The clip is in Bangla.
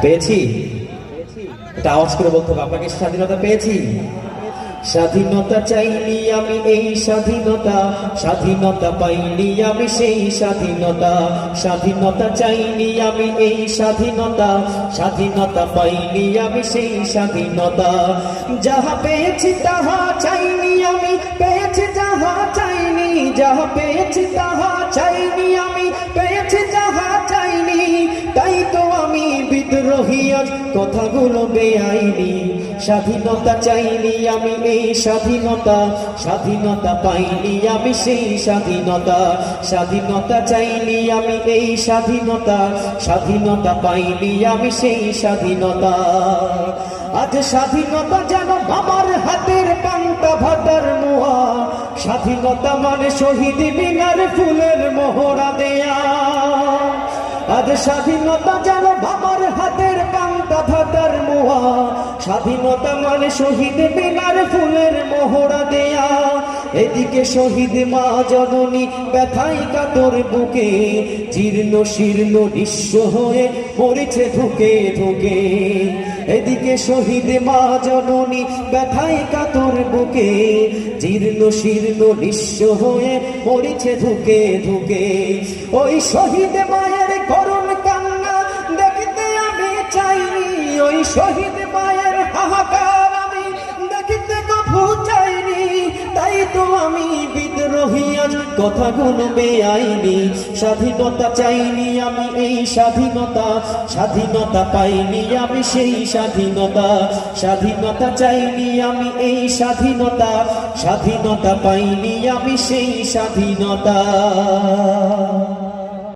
পেয়েছি? এটা আওয়াজ করে বলতে হবে, আপনাকে স্বাধীনতা পেয়েছি? স্বাধীনতা চাইনি আমি এই স্বাধীনতা, স্বাধীনতা পাইনি আমি সেই স্বাধীনতা। স্বাধীনতা চাইনি আমি এই স্বাধীনতা, স্বাধীনতা পাইনি আমি সেই স্বাধীনতা। যাহা পেয়েছি তাহা চাইনি আমি, পেয়েছি যাহা চাইনি। যাহা পেয়েছি তাহা চাইনি আমি, পেয়েছি যাহা চাইনি। তাই তো আমি বিদ্রোহী, আজ কথাগুলো বেআইনি। স্বাধীনতা চাইনি আমি এই স্বাধীনতা, স্বাধীনতা পাইনি আমি সেই স্বাধীনতা। স্বাধীনতা চাইনি আমি এই স্বাধীনতা, স্বাধীনতা পাইনি আমি সেই স্বাধীনতা। আজ স্বাধীনতা যেন আমার হাতের পান্তা ভাতার মোয়া। স্বাধীনতা মানে শহীদ মিনার ফুলের মোহরা দেয়া। আজ স্বাধীনতা যেন আমার হাতের পান্তা ভাতার মোয়া। স্বাধীনতা মানে শহীদ মিনার ফুলের মোহরা দেয়া। এদিকে শহীদ মা জননী ব্যথায় কাতর বুকে, জীর্ণ শীর্ণ নিঃস্ব হয়ে মরেছে ধুকে ধুকে। এদিকে শহীদ মা জননী ব্যথায় কাতর বুকে, জীর্ণ শীর্ণ নিঃস্ব হয়ে মরেছে ধুকে ধুকে। ওই শহীদ মায়ের করুণ কান্না দেখতে আমি চাইনি, ওই শহীদ মায়ের হাহাকার আমি দেখতে কভু চাইনি। তাই তো আমি বিদ্রোহী, আজ কথাগুলো বেআইনি। স্বাধীনতা চাইনি আমি এই স্বাধীনতা, স্বাধীনতা পাইনি আমি সেই স্বাধীনতা। স্বাধীনতা চাইনি আমি এই স্বাধীনতা, স্বাধীনতা পাইনি আমি সেই স্বাধীনতা।